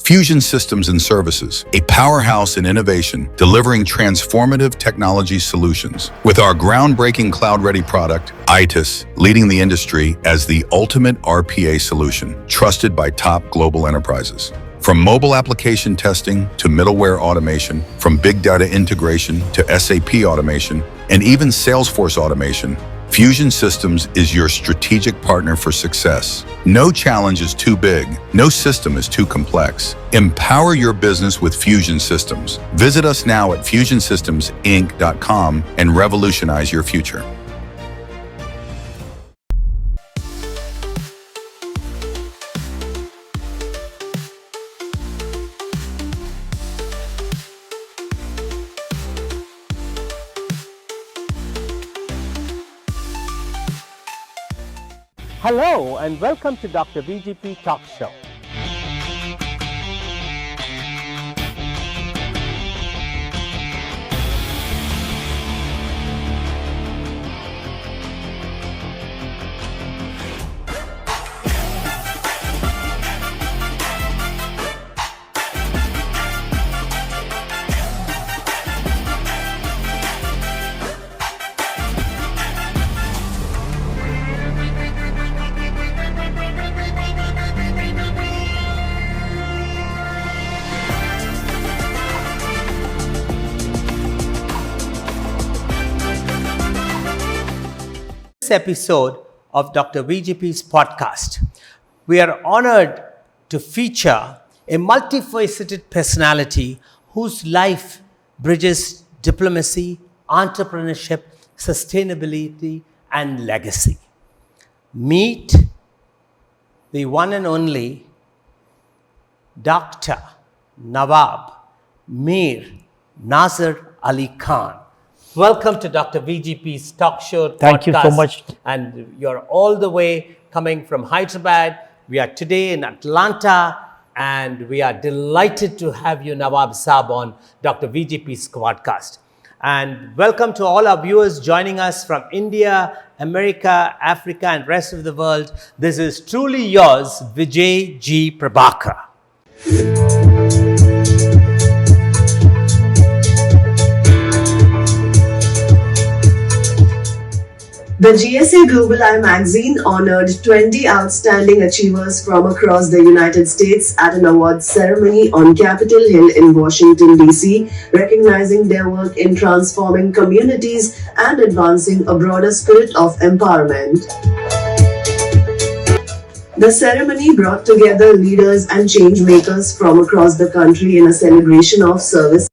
Fusion Systems and Services, a powerhouse in innovation, delivering transformative technology solutions. With our groundbreaking cloud-ready product, ITIS, leading the industry as the ultimate RPA solution, trusted by top global enterprises. From mobile application testing to middleware automation, from big data integration to SAP automation, and even Salesforce automation, Fusion Systems is your strategic partner for success. No challenge is too big. No system is too complex. Empower your business with Fusion Systems. Visit us now at fusionsystemsinc.com and revolutionize your future. Hello and welcome to Dr. VGP Talk Show. Episode of Dr. VGP's podcast. We are honored to feature a multifaceted personality whose life bridges diplomacy, entrepreneurship, sustainability, and legacy. Meet the one and only Dr. Nawab Mir Nasir Ali Khan. Welcome to Dr. VGP's Talk Show podcast. Thank you so much. And you're all the way coming from Hyderabad. We are today in Atlanta, and we are delighted to have you, Nawab Saab, on Dr. VGP's podcast. And welcome to all our viewers joining us from India, America, Africa, and rest of the world. This is truly yours, Vijay G. Prabhakar. The GSA Global Eye magazine honored 20 outstanding achievers from across the United States at an awards ceremony on Capitol Hill in Washington, D.C., recognizing their work in transforming communities and advancing a broader spirit of empowerment. The ceremony brought together leaders and change makers from across the country in a celebration of service.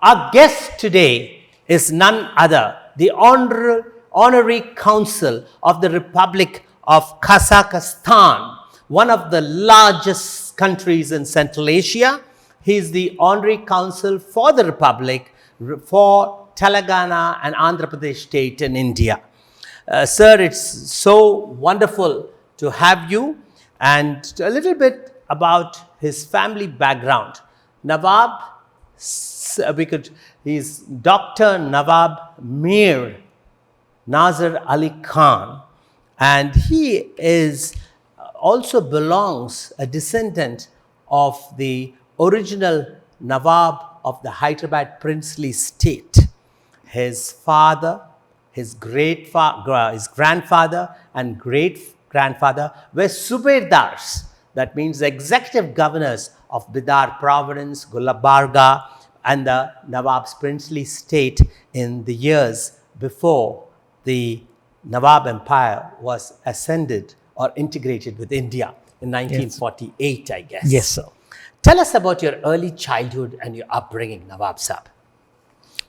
Our guest today is none other, the Honorary Consul of the Republic of Kazakhstan, one of the largest countries in Central Asia. He is the Honorary Consul for the Republic for Telangana and Andhra Pradesh state in India. Sir, it's so wonderful to have you, and a little bit about his family background. Nawab, he's Dr. Nawab Mir Nasir Ali Khan, and he is also belongs a descendant of the original Nawab of the Hyderabad princely state. His father, his grandfather and great-grandfather were Subedars, that means the executive governors of Bidar province, Gulabarga, and the Nawab's princely state in the years before the Nawab Empire was ascended or integrated with India in 1948, yes. I guess. Yes, sir. Tell us about your early childhood and your upbringing, Nawab Saab.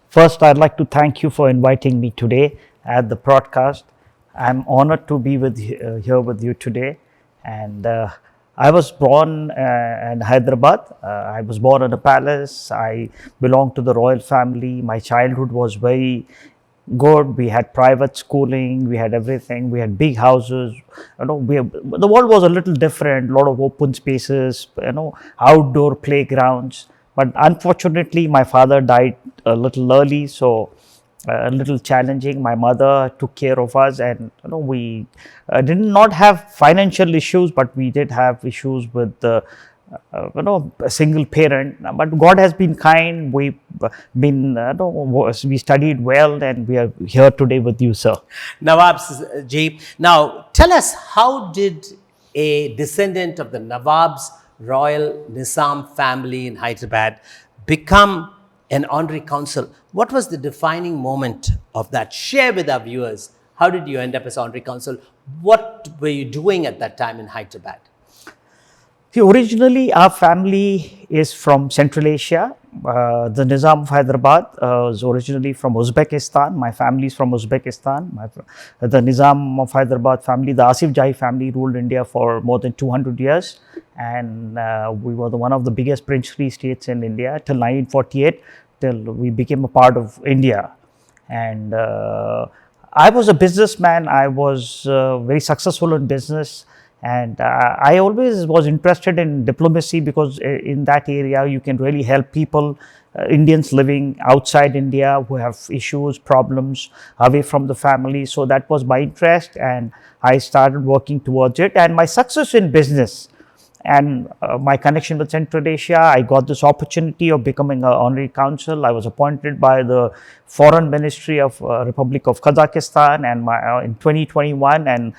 First, I'd like to thank you for inviting me today at the broadcast. I'm honored to be here with you today. And I was born in Hyderabad. I was born in a palace. I belong to the royal family. My childhood was very good. We had private schooling. We had everything. We had big houses. The world was a little different. A lot of open spaces. Outdoor playgrounds. But unfortunately, my father died a little early, so a little challenging. My mother took care of us, and we did not have financial issues, but we did have issues with a single parent. But God has been kind. We've been we studied well, and we are here today with you, sir. Nawab ji, now tell us, how did a descendant of the Nawab's royal Nizam family in Hyderabad become an honorary consul? What was the defining moment of that? Share with our viewers. How did you end up as honorary consul? What were you doing at that time in Hyderabad? See, originally our family is from Central Asia. The Nizam of Hyderabad was originally from Uzbekistan. My family is from Uzbekistan. The Nizam of Hyderabad family, the Asif Jahi family, ruled India for more than 200 years. And we were one of the biggest princely states in India till 1948, till we became a part of India. And I was a businessman. I was very successful in business. And I always was interested in diplomacy, because in that area you can really help people, Indians living outside India who have issues, problems away from the family. So that was my interest, and I started working towards it. And my success in business and my connection with Central Asia, I got this opportunity of becoming an honorary consul. I was appointed by the Foreign Ministry of Republic of Kazakhstan, and in 2021, and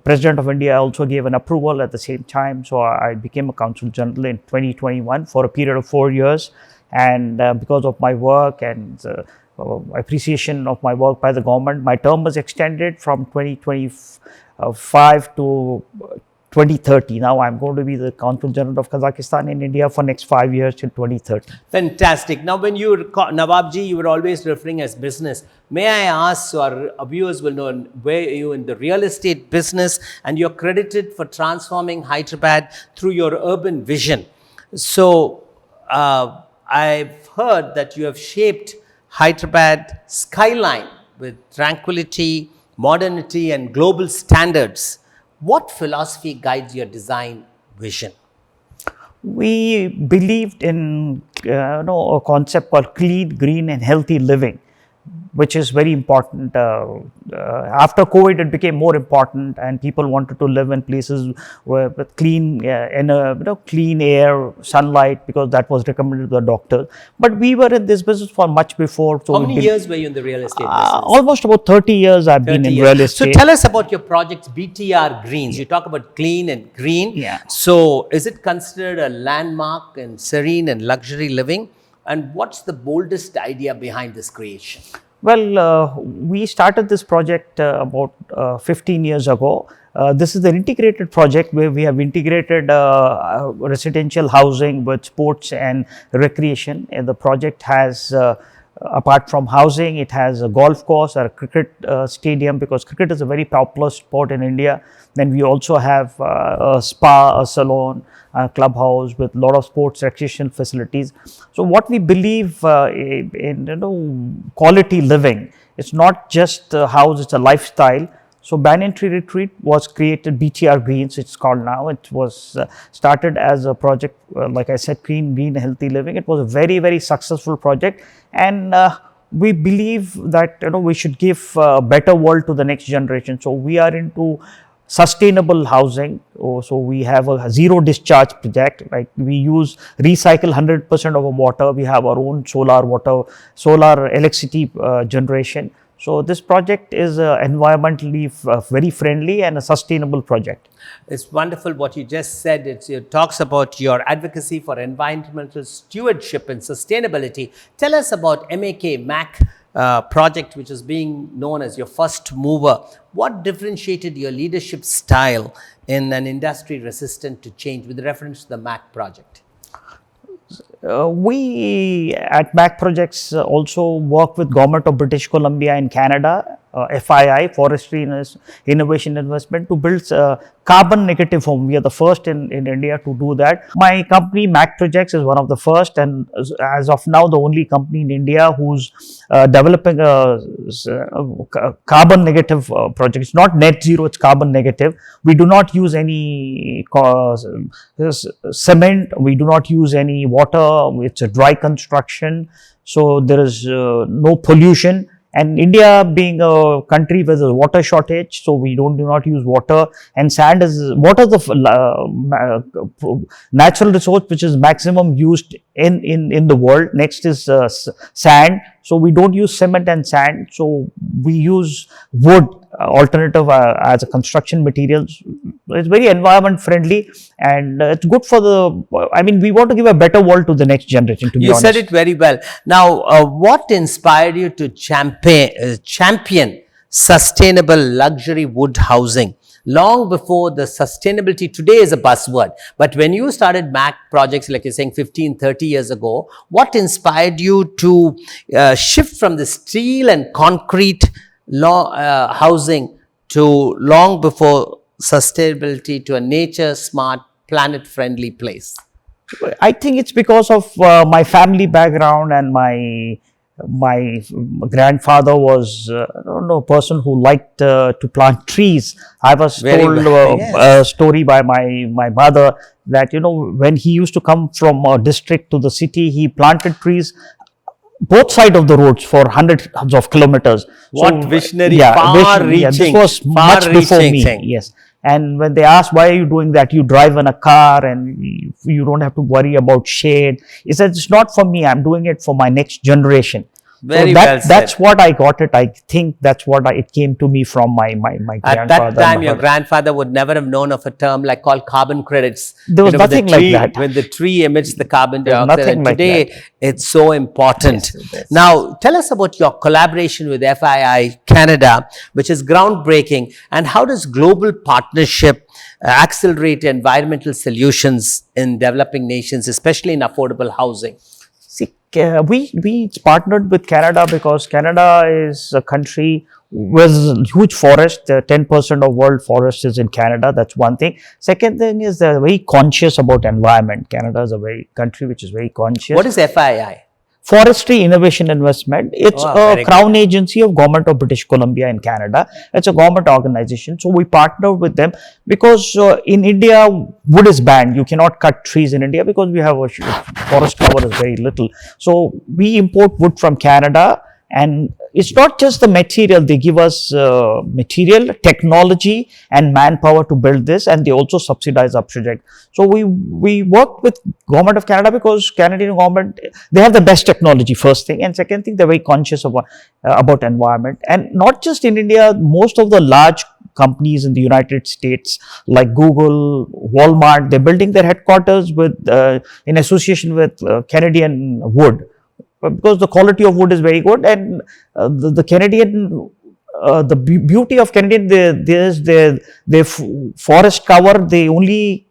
President of India also gave an approval at the same time. So I became a consul general in 2021 for a period of 4 years. And because of my work and appreciation of my work by the government, my term was extended from 2025 to 2030. Now I'm going to be the Consul General of Kazakhstan in India for next 5 years till 2030. Fantastic. Now, when you were Nawabji, you were always referring as business. May I ask, so our viewers will know, where you in the real estate business, and you're credited for transforming Hyderabad through your urban vision. So I've heard that you have shaped Hyderabad skyline with tranquility, modernity, and global standards. What philosophy guides your design vision? We believed in a concept called clean, green, and healthy living, which is very important. After COVID, it became more important, and people wanted to live in places with clean, clean air, sunlight, because that was recommended by the doctor. But we were in this business for much before. So how many years were you in the real estate business? Almost about 30 years I've been in real estate. So tell us about your projects, BTR Greens. You talk about clean and green. Yeah. So is it considered a landmark in serene and luxury living? And what's the boldest idea behind this creation? Well, we started this project about 15 years ago. This is an integrated project where we have integrated residential housing with sports and recreation. And the project has Apart from housing, it has a golf course or a cricket stadium, because cricket is a very popular sport in India. Then we also have a spa, a salon, a clubhouse with a lot of sports recreation facilities. So what we believe in quality living, it's not just a house, it's a lifestyle. So Banyan Tree Retreat was created, BTR Greens it's called now. It was started as a project, like I said, green, healthy living. It was a very, very successful project, and we believe that we should give a better world to the next generation. So we are into sustainable housing. So we have a zero discharge project, like we recycle 100% of our water. We have our own solar electricity generation. So this project is environmentally very friendly and a sustainable project. It's wonderful what you just said. It talks about your advocacy for environmental stewardship and sustainability. Tell us about MAC project, which is being known as your first mover. What differentiated your leadership style in an industry resistant to change, with reference to the MAC project? We at MAC Projects also work with Government of British Columbia in Canada, FII, Forestry Innovation Investment, to build carbon negative home. We are the first in India to do that. My company MAC Projects is one of the first, and as of now the only company in India who's developing a carbon negative project. It's not net zero, it's carbon negative. We do not use any cement, we do not use any water, it's a dry construction, so there is no pollution. And India being a country with a water shortage, so we do not use water. And sand is the natural resource which is maximum used in the world. Next is sand. So we don't use cement and sand. So we use wood alternative as a construction material. It's very environment friendly, and it's good for we want to give a better world to the next generation, to be honest. You said it very well. Now, what inspired you to champion sustainable luxury wood housing? Long before the sustainability today is a buzzword, but when you started MAC projects, like you're saying 15, 30 years ago, what inspired you to shift from the steel and concrete housing to, long before sustainability, to a nature smart, planet friendly place? I think it's because of my family background, and my grandfather was a person who liked to plant trees. I was told a story by my mother that when he used to come from a district to the city, he planted trees both sides of the roads for hundreds of kilometers. What visionary, far-reaching. Yeah, this was much before me. Yes. And when they asked, why are you doing that? You drive in a car and you don't have to worry about shade. He said, it's not for me. I'm doing it for my next generation. Very well said. That's what I got it. I think that's what it came to me from my grandfather. At that time, your grandfather would never have known of a term called carbon credits. There was nothing like that. When the tree emits the carbon dioxide, and today it's so important. Yes. Now, tell us about your collaboration with FII Canada, which is groundbreaking, and how does global partnership accelerate environmental solutions in developing nations, especially in affordable housing? See, we partnered with Canada because Canada is a country with huge forest. 10% of world forest is in Canada. That's one thing. Second thing is they're very conscious about environment. Canada is a country which is very conscious. What is FII? Forestry Innovation Investment. It's a crown agency of Government of British Columbia in Canada. It's a government organization. So we partnered with them because in India, wood is banned. You cannot cut trees in India because we have a forest cover is very little. So we import wood from Canada, and it's not just the material. They give us material, technology and manpower to build this, and they also subsidize our project. So we work with Government of Canada because Canadian government, they have the best technology, first thing, and second thing, they're very conscious about environment. And not just in India, most of the large companies in the United States like Google, Walmart, they're building their headquarters with in association with Canadian wood, because the quality of wood is very good. And the Canadian, the beauty of Canadian, there's their forest cover, they only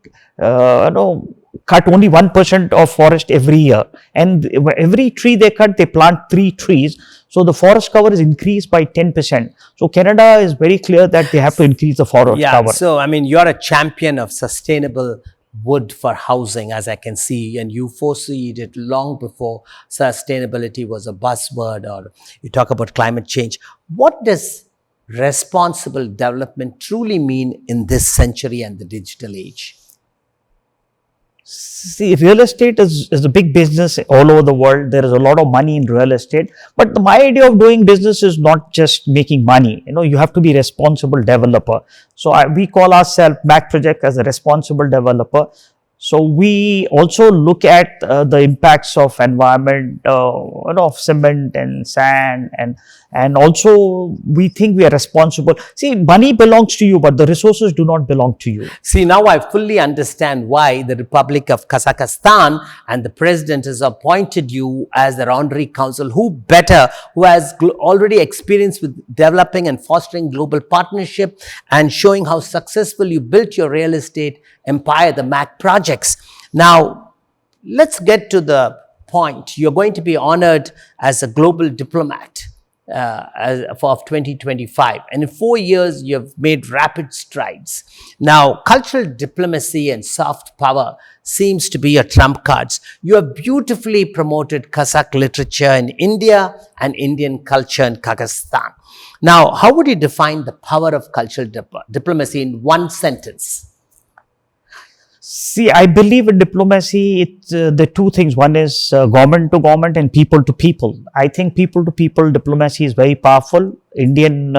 cut only 1% of forest every year, and every tree they cut, they plant 3 trees. So the forest cover is increased by 10%. So Canada is very clear that they have to increase the forest cover. So I mean, you're a champion of sustainable wood for housing, as I can see, and you foreseed it long before sustainability was a buzzword, or you talk about climate change. What does responsible development truly mean in this century and the digital age? See, real estate is a big business all over the world. There is a lot of money in real estate. But my idea of doing business is not just making money. You have to be a responsible developer. So we call ourselves Mac Project as a responsible developer. So we also look at the impacts of environment, of cement and sand, and also we think we are responsible. See, money belongs to you, but the resources do not belong to you. See, now I fully understand why the Republic of Kazakhstan and the president has appointed you as the Honorary Consul. Who better, who has already experience with developing and fostering global partnership and showing how successful you built your real estate empire, the MAC projects. Now, let's get to the point. You're going to be honored as a global diplomat of 2025. And in 4 years, you have made rapid strides. Now, cultural diplomacy and soft power seems to be your trump cards. You have beautifully promoted Kazakh literature in India and Indian culture in Kazakhstan. Now, how would you define the power of cultural diplomacy in one sentence? See, I believe in diplomacy, the two things. One is government to government and people to people. I think people to people diplomacy is very powerful. Indian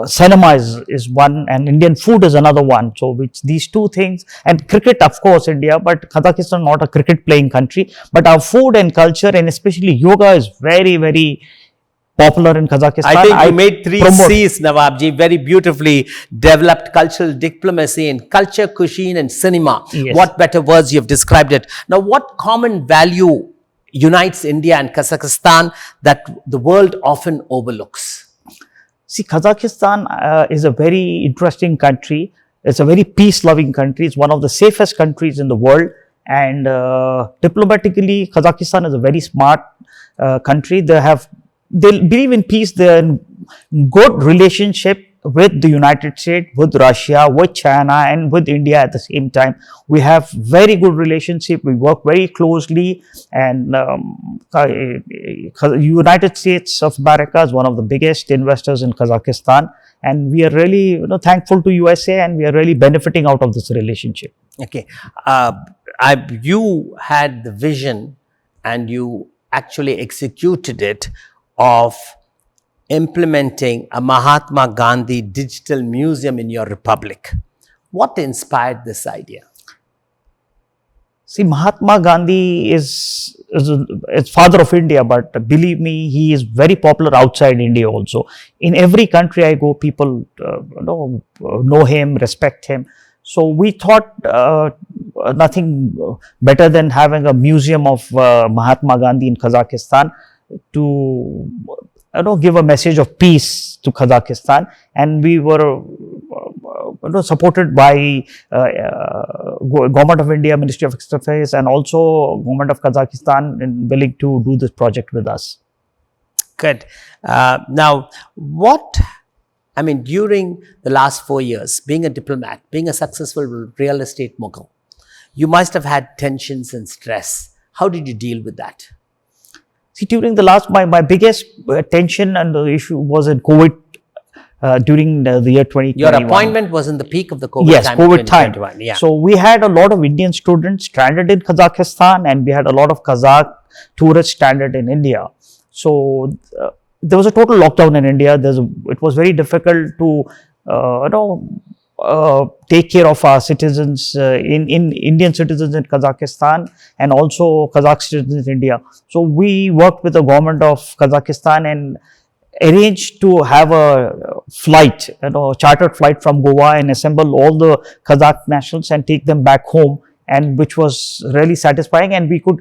cinema is one, and Indian food is another one. So these two things, and cricket, of course, India, but Kazakhstan not a cricket playing country. But our food and culture, and especially yoga, is very, very popular in Kazakhstan. I think you made 3 C's, Nawabji, very beautifully developed cultural diplomacy in culture, cuisine and cinema. Yes. What better words you've described it. Now, what common value unites India and Kazakhstan that the world often overlooks? See, Kazakhstan is a very interesting country. It's a very peace-loving country. It's one of the safest countries in the world. And diplomatically, Kazakhstan is a very smart country. They believe in peace. They're in good relationship with the United States, with Russia, with China, and with India at the same time. We have very good relationship. We work very closely, and United States of America is one of the biggest investors in Kazakhstan, and we are really thankful to USA, and we are really benefiting out of this relationship. Okay, you had the vision, and you actually executed it, of implementing a Mahatma Gandhi digital museum in your republic. What inspired this idea? See, Mahatma Gandhi is father of India, but believe me, he is very popular outside India also. In every country I go, people know him, respect him. So we thought nothing better than having a museum of Mahatma Gandhi in Kazakhstan to give a message of peace to Kazakhstan, and we were supported by Government of India, Ministry of External Affairs, and also Government of Kazakhstan in willing to do this project with us. Good. Now, during the last 4 years, being a diplomat, being a successful real estate mogul, you must have had tensions and stress. How did you deal with that? See, during the last, my biggest tension and the issue was in COVID during the year 2021. Your appointment was in the peak of the COVID yes, time. Yes, COVID time. Yeah. So we had a lot of Indian students stranded in Kazakhstan, and we had a lot of Kazakh tourists stranded in India. So there was a total lockdown in India. It was very difficult to take care of our citizens, Indian citizens in Kazakhstan, and also Kazakh citizens in India. So we worked with the government of Kazakhstan and arranged to have a flight, chartered flight from Goa, and assemble all the Kazakh nationals and take them back home, and which was really satisfying. And we could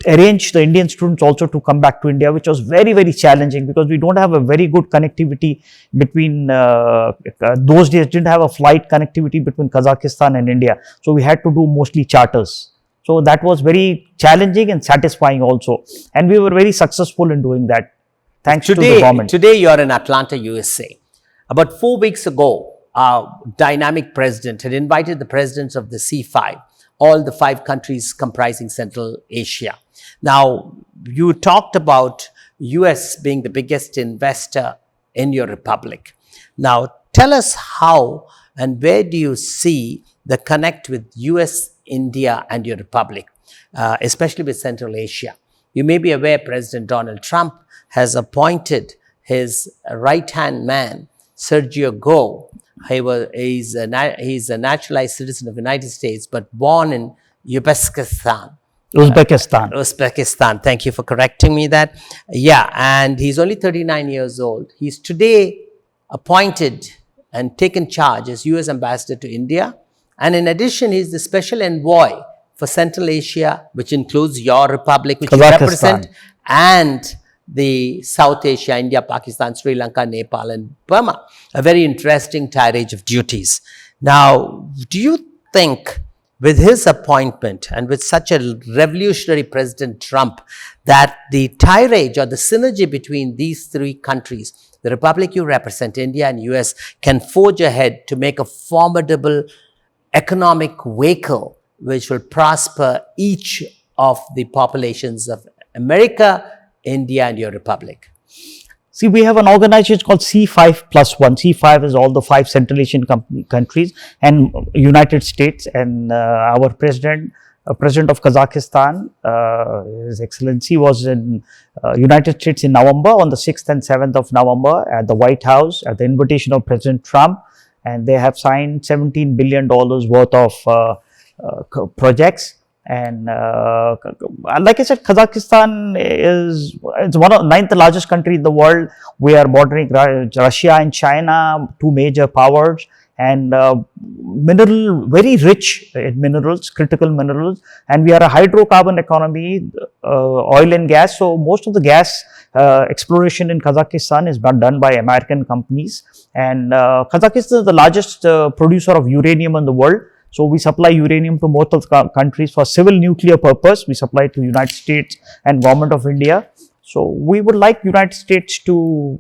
arrange the Indian students also to come back to India, which was very, very challenging because we don't have a very good connectivity between, those days didn't have a flight connectivity between Kazakhstan and India. So we had to do mostly charters. So that was very challenging and satisfying also. And we were very successful in doing that, thanks to the government. Today you're in Atlanta, USA. About 4 weeks ago, our dynamic president had invited the presidents of the C5, all the 5 countries comprising Central Asia. Now, you talked about US being the biggest investor in your republic. Now, tell us how and where do you see the connect with US, India and your republic, especially with Central Asia. You may be aware President Donald Trump has appointed his right-hand man, Sergio Go. He's a naturalized citizen of the United States, but born in Uzbekistan. Thank you for correcting me that. Yeah, and he's only 39 years old. He's today appointed and taken charge as US ambassador to India. And in addition, he's the special envoy for Central Asia, which includes your republic, which you represent, and the South Asia, India, Pakistan, Sri Lanka, Nepal, and Burma. A very interesting tirade of duties. Now, do you think with his appointment and with such a revolutionary President Trump that the tirade or the synergy between these 3 countries, the republic you represent, India and US, can forge ahead to make a formidable economic vehicle which will prosper each of the populations of America, India and your republic? See, we have an organization called C5+1. C5 is all the 5 Central Asian countries and United States, and our president of Kazakhstan, His Excellency, was in United States in November, on the 6th and 7th of November at the White House at the invitation of President Trump, and they have signed $17 billion worth of projects. And like I said, Kazakhstan it's one of the 9th largest country in the world. We are bordering Russia and China, 2 major powers, and very rich in minerals, critical minerals. And we are a hydrocarbon economy, oil and gas. So most of the gas exploration in Kazakhstan is done by American companies. And Kazakhstan is the largest producer of uranium in the world. So we supply uranium to most of the countries for civil nuclear purpose. We supply to United States and Government of India. So we would like United States to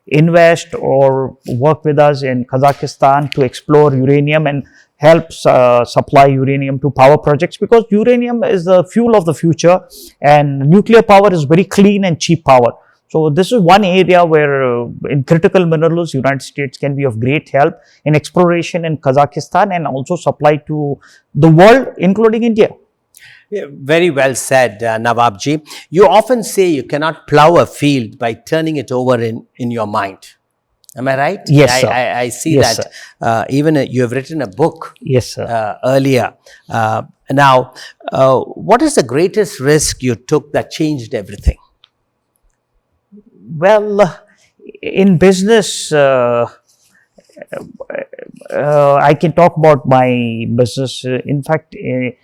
invest or work with us in Kazakhstan to explore uranium and help supply uranium to power projects, because uranium is the fuel of the future and nuclear power is very clean and cheap power. So this is one area where in critical minerals, United States can be of great help in exploration in Kazakhstan and also supply to the world, including India. Yeah, very well said, Nawabji. You often say you cannot plow a field by turning it over in your mind. Am I right? Yes, sir. I see Yes, that. Even you have written a book Yes, sir. Earlier. Now, what is the greatest risk you took that changed everything? Well, in business, I can talk about my business. In fact, in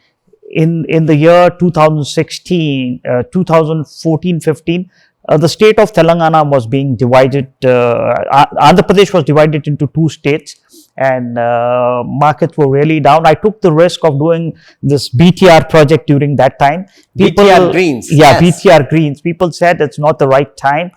the year 2016, 2014-15, the state of Telangana was being divided. Andhra Pradesh was divided into 2 states, and markets were really down. I took the risk of doing this BTR project during that time. BTR Greens. Yeah, yes. BTR Greens. People said it's not the right time.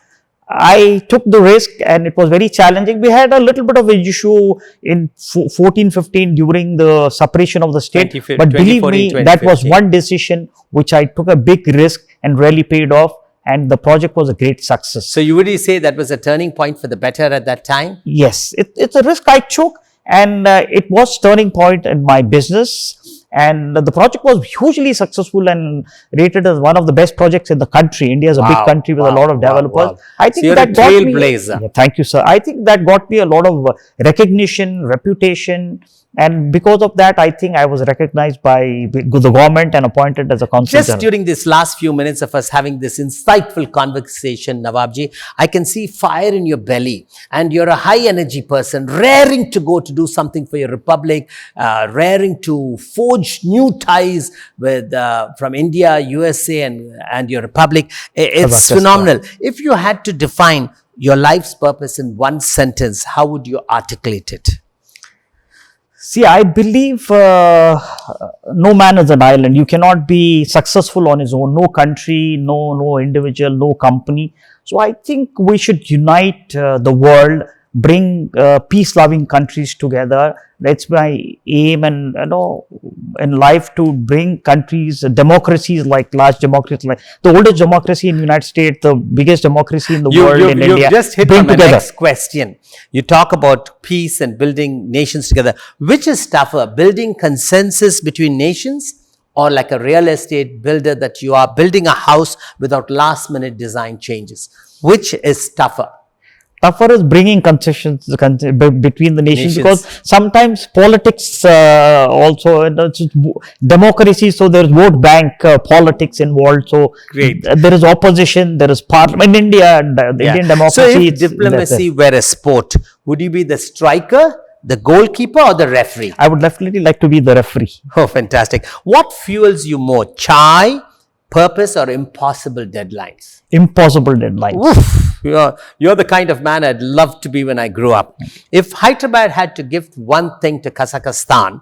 I took the risk and it was very challenging. We had a little bit of an issue in 14-15 during the separation of the state. But believe me, that was one decision which I took a big risk and really paid off. And the project was a great success. So you would say that was a turning point for the better at that time? Yes, it's a risk I took, and it was turning point in my business. And the project was hugely successful and rated as one of the best projects in the country. India is a big country with a lot of developers. I think so that got me. Yeah, thank you, sir. I think that got me a lot of recognition, reputation, And because of that, I think I was recognized by the government and appointed as a consul Just general. during this last few minutes of us having this insightful conversation, Nawabji, I can see fire in your belly, and you're a high energy person, raring to go to do something for your republic, raring to forge new ties with from India, USA, and your republic. It's Kazakhstan. phenomenal. If you had to define your life's purpose in one sentence, how would you articulate it? See, I believe no man is an island. You cannot be successful on his own. No country, no individual, no company. So I think we should unite the world, bring peace-loving countries together. That's my aim, and in life, to bring countries, democracies, like large democracies, like the oldest democracy in the United States, the biggest democracy in the world in India. You just hit bring on my together. next question. You talk about peace and building nations together. Which is tougher, building consensus between nations, or like a real estate builder that you are building a house without last-minute design changes? Which is tougher? Tougher is bringing concessions between the nations, because sometimes politics also, democracy, so there is vote bank politics involved. So Great. There is opposition, there is parliament in India, and the Indian democracy. So if diplomacy were a sport, would you be the striker, the goalkeeper, or the referee? I would definitely like to be the referee. Oh, fantastic. What fuels you more, chai, purpose, or impossible deadlines? Impossible deadlines. Oof, you're the kind of man I'd love to be when I grew up. If Hyderabad had to gift one thing to Kazakhstan,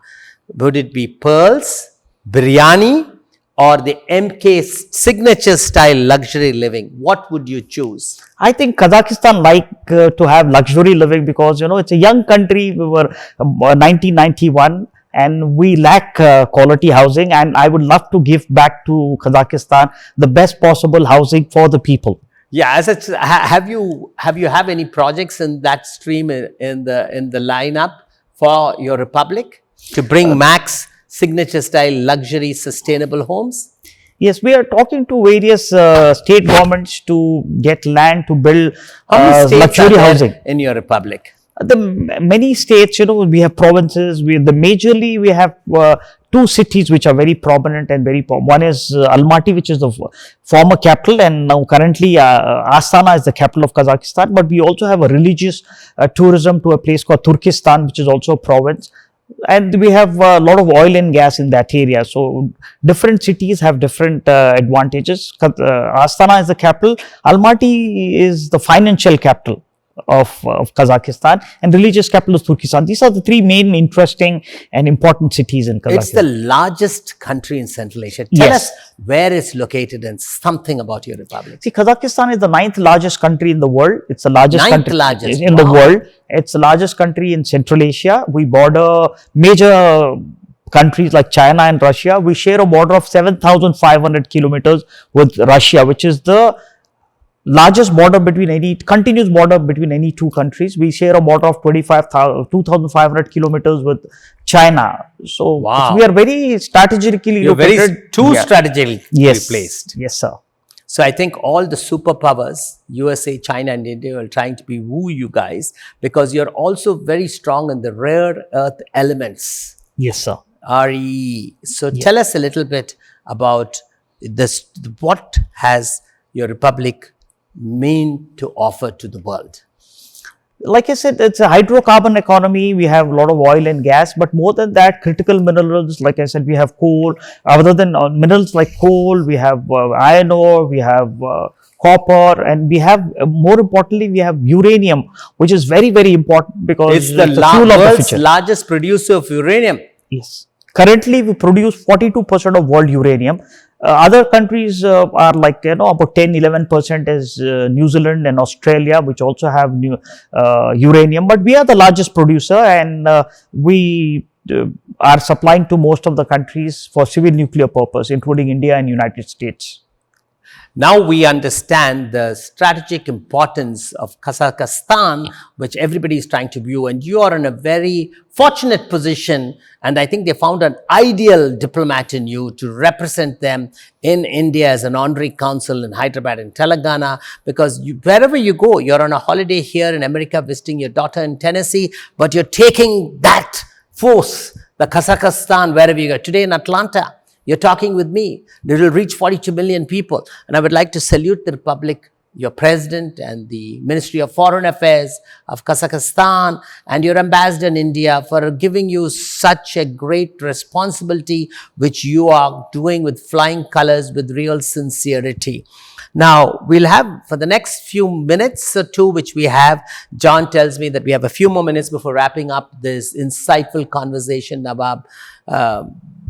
would it be pearls, biryani, or the MK signature style luxury living? What would you choose? I think Kazakhstan like to have luxury living, because it's a young country. We were 1991. And we lack quality housing, and I would love to give back to Kazakhstan the best possible housing for the people. Yeah, have you any projects in that stream in the lineup for your republic to bring max signature style luxury sustainable homes? Yes, we are talking to various state governments to get land to build How many states luxury are there housing in your republic? The many states, we have provinces. Majorly we have two cities which are very prominent and very one is Almaty, which is the former capital, and now currently Astana is the capital of Kazakhstan. But we also have a religious tourism to a place called Turkestan, which is also a province. And we have a lot of oil and gas in that area. So different cities have different advantages. Astana is the capital. Almaty is the financial capital of Kazakhstan, and religious capital is Turkestan. These are the three main interesting and important cities in Kazakhstan. It's the largest country in Central Asia. Tell us where it's located and something about your republic. See, Kazakhstan is the 9th largest country in the world. It's the largest country in Wow. the world. It's the largest country in Central Asia. We border major countries like China and Russia. We share a border of 7,500 kilometers with Russia, which is the largest border continuous border between any two countries. We share a border of 2,500 kilometers with China. So we are very strategically located. Strategically placed. Yes, sir. So I think all the superpowers, USA, China, and India, are trying to woo you guys, because you're also very strong in the rare earth elements. Yes, sir. RE. So tell us a little bit about this. What has your republic mean to offer to the world? Like I said, it's a hydrocarbon economy. We have a lot of oil and gas, but more than that, critical minerals. Like I said, we have coal. Other than minerals like coal, we have iron ore, we have copper, and we have, more importantly, we have uranium, which is very, very important, because it's the world's largest producer of uranium. Yes. Currently, we produce 42% of world uranium. Other countries are like, about 10-11% is New Zealand and Australia, which also have uranium. But we are the largest producer, and we are supplying to most of the countries for civil nuclear purpose, including India and United States. Now we understand the strategic importance of Kazakhstan, which everybody is trying to view, and you are in a very fortunate position, and I think they found an ideal diplomat in you to represent them in India as an honorary consul in Hyderabad and Telangana, because wherever you go, you're on a holiday here in America visiting your daughter in Tennessee, but you're taking that force the Kazakhstan wherever you go. Today in Atlanta, you're talking with me. It will reach 42 million people. And I would like to salute the Republic, your president and the Ministry of Foreign Affairs of Kazakhstan and your ambassador in India for giving you such a great responsibility, which you are doing with flying colors, with real sincerity. Now, we'll have, for the next few minutes or two, which we have, John tells me that we have a few more minutes before wrapping up this insightful conversation, Nawab.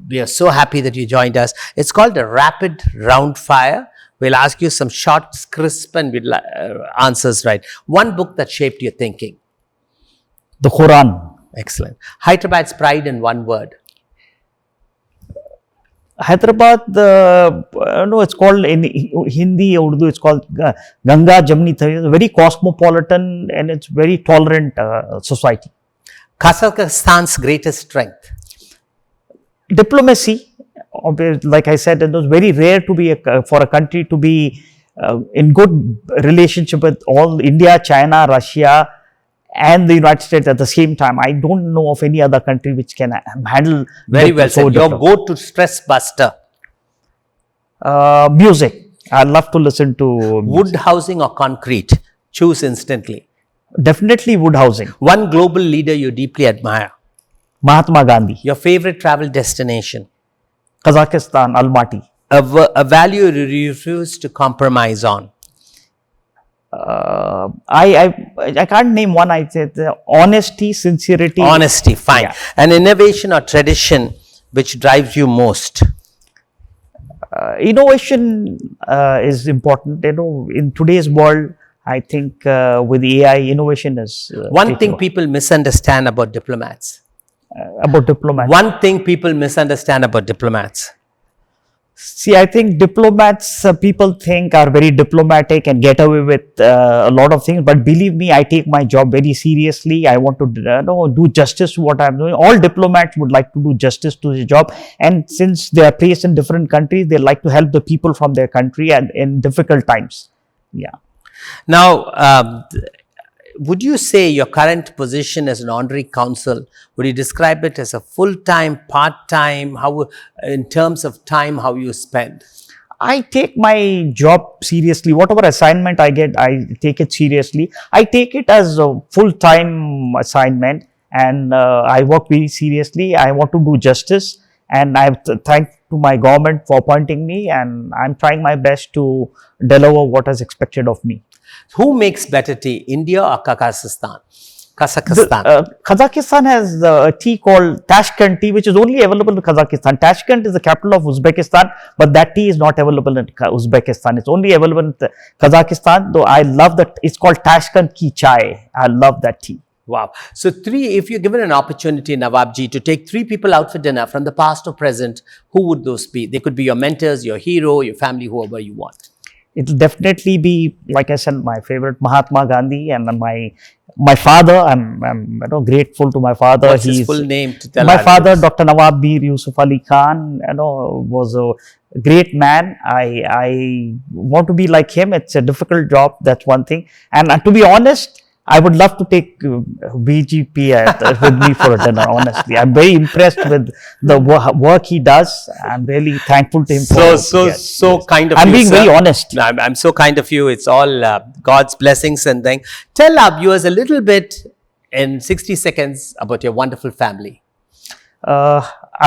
We are so happy that you joined us. It's called a rapid round fire. We'll ask you some short, crisp, and answers, right? One book that shaped your thinking. The Quran. Excellent. Hyderabad's pride in one word. Hyderabad, it's called in Hindi, Urdu, it's called Ganga Jamni Thavi, very cosmopolitan and it's very tolerant society. Kazakhstan's greatest strength. Diplomacy. Like I said, it was very rare to be for a country to be in good relationship with all India, China, Russia, and the United States at the same time. I don't know of any other country which can handle very well said. Your go-to stress buster. Music. I love to listen to wood housing or concrete. Choose instantly. Definitely wood housing. One global leader you deeply admire. Mahatma Gandhi. Your favorite travel destination. Kazakhstan, Almaty. A value you refuse to compromise on. I can't name one. I said honesty, sincerity. Honesty, fine. Yeah. An innovation or tradition which drives you most. Innovation is important. In today's world, I think with AI, innovation is one thing people misunderstand about diplomats. One thing people misunderstand about diplomats. See, I think diplomats, people think are very diplomatic and get away with a lot of things. But believe me, I take my job very seriously. I want to do justice to what I'm doing. All diplomats would like to do justice to their job. And since they are placed in different countries, they like to help the people from their country and in difficult times. Yeah. Now, would you say your current position as an honorary consul, would you describe it as a full-time, part-time, how in terms of time, how you spend? I take my job seriously. Whatever assignment I get, I take it seriously. I take it as a full-time assignment and I work very seriously. I want to do justice and I thank to my government for appointing me and I'm trying my best to deliver what is expected of me. Who makes better tea, India or Kazakhstan? Kazakhstan has a tea called Tashkent tea, which is only available in Kazakhstan. Tashkent is the capital of Uzbekistan, but that tea is not available in Uzbekistan. It's only available in Kazakhstan, though I love that. It's called Tashkent Ki Chai. I love that tea. Wow. So if you're given an opportunity, Nawabji, to take 3 people out for dinner from the past or present, who would those be? They could be your mentors, your hero, your family, whoever you want. It will definitely be, like I said, my favorite Mahatma Gandhi and my father. I'm grateful to my father. What's his full name? To tell my father, Dr. Nawab Mir Yusuf Ali Khan, was a great man. I want to be like him. It's a difficult job. That's one thing. And to be honest, I would love to take VGP with me for a dinner, honestly. I'm very impressed with the work he does. I'm really thankful to him. So kind of you, I'm being sir. very honest. I'm so kind of you. It's all God's blessings and things. Tell our viewers a little bit in 60 seconds about your wonderful family.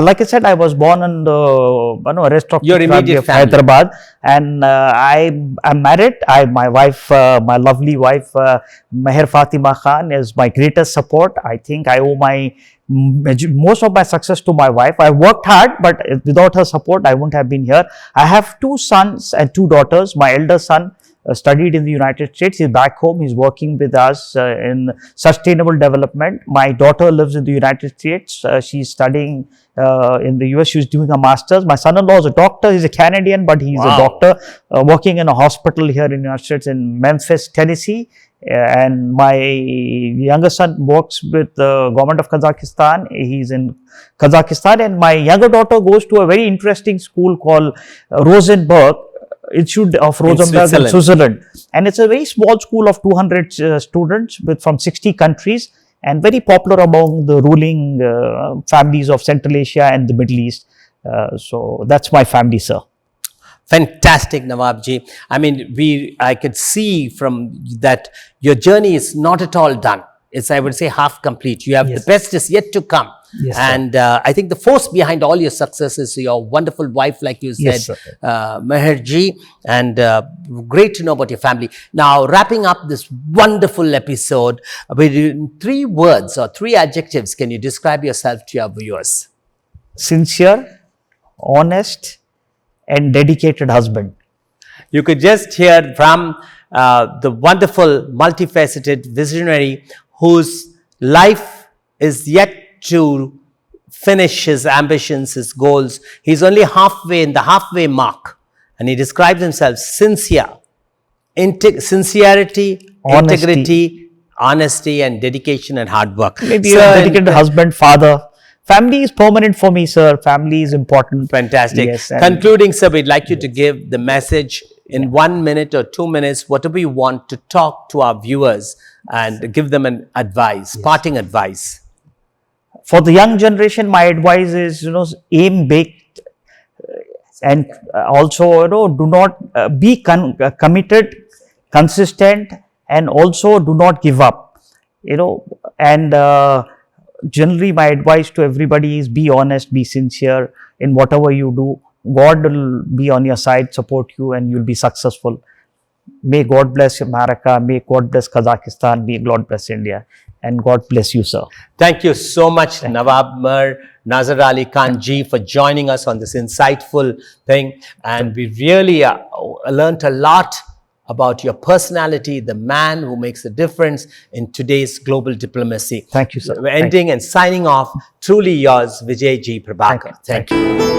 Like I said, I was born in the aristocratic family of Hyderabad, and I'm married. My wife, my lovely wife, Meher Fatima Khan, is my greatest support. I think I owe most of my success to my wife. I worked hard, but without her support, I wouldn't have been here. I have 2 sons and 2 daughters. My elder son studied in the United States. He's back home. He's working with us in sustainable development. My daughter lives in the United States. She's studying in the US. She's doing a master's. My son-in-law is a doctor. He's a Canadian, but he's a doctor working in a hospital here in the United States in Memphis, Tennessee. And my younger son works with the government of Kazakhstan. He's in Kazakhstan. And my younger daughter goes to a very interesting school called Rosenberg Institute of Rosenberg in Switzerland. And it's a very small school of 200 students from 60 countries. and very popular among the ruling families of Central Asia and the Middle East. So that's my family, sir. Fantastic, Nawabji. I mean, I could see from that your journey is not at all done. It's, I would say, half complete. You have the best is yet to come. Yes, and I think the force behind all your success is your wonderful wife, like you said, Meherji, and great to know about your family. Now, wrapping up this wonderful episode, with 3 words or 3 adjectives, can you describe yourself to your viewers? Sincere, honest, and dedicated husband. You could just hear from the wonderful, multifaceted visionary whose life is yet to finish his ambitions, his goals. He's only halfway in the halfway mark, and he describes himself sincere, sincerity, integrity, honesty, and dedication and hard work. Maybe a dedicated husband, father. Family is permanent for me, sir. Family is important. Fantastic. Yes, concluding, sir, we'd like you to give the message in 1 minute or 2 minutes, whatever you want, to talk to our viewers and give them an advice, parting advice. For the young generation, my advice is, aim big, and also, do not be committed, consistent, and also do not give up, and generally my advice to everybody is be honest, be sincere in whatever you do. God will be on your side, support you, and you'll be successful. May God bless America, may God bless Kazakhstan, may God bless India, and God bless you, sir. Thank you so much, Nawab Mir Nasir Ali Khan ji, for joining us on this insightful thing. And we really learned a lot about your personality, the man who makes a difference in today's global diplomacy. Thank you, sir. We're ending and signing off. Truly yours, Vijay G. Prabhakar. Thank you.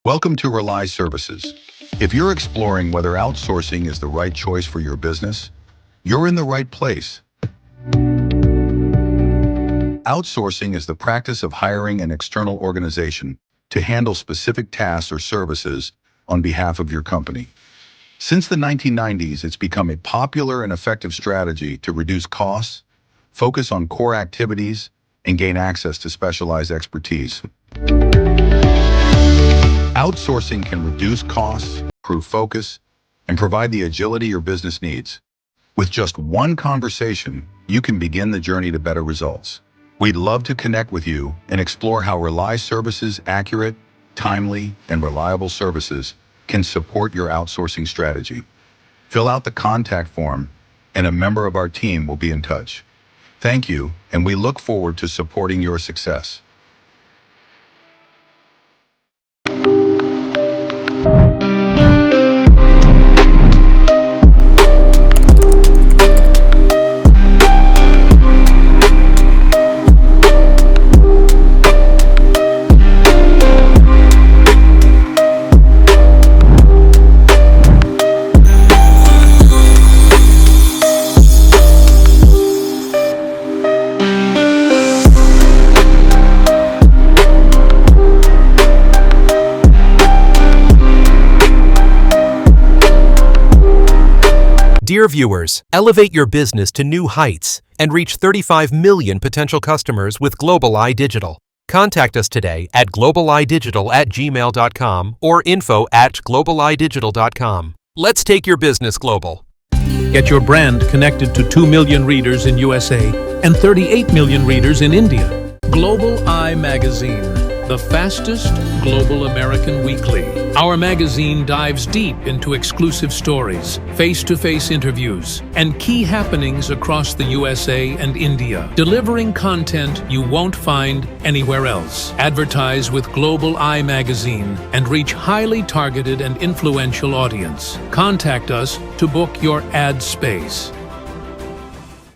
Welcome to Rely Services. If you're exploring whether outsourcing is the right choice for your business, you're in the right place. Outsourcing is the practice of hiring an external organization to handle specific tasks or services on behalf of your company. Since the 1990s, it's become a popular and effective strategy to reduce costs, focus on core activities, and gain access to specialized expertise. Outsourcing can reduce costs, improve focus, and provide the agility your business needs. With just one conversation, you can begin the journey to better results. We'd love to connect with you and explore how Rely Services' accurate, timely, and reliable services can support your outsourcing strategy. Fill out the contact form, and a member of our team will be in touch. Thank you, and we look forward to supporting your success. Dear viewers, elevate your business to new heights and reach 35 million potential customers with Global Eye Digital. Contact us today at globaleyedigital@gmail.com or info@globaleyedigital.com. Let's take your business global. Get your brand connected to 2 million readers in USA and 38 million readers in India. Global Eye Magazine, the fastest global American weekly. Our magazine dives deep into exclusive stories, face-to-face interviews, and key happenings across the USA and India, delivering content you won't find anywhere else. Advertise with Global Eye Magazine and reach highly targeted and influential audience. Contact us to book your ad space.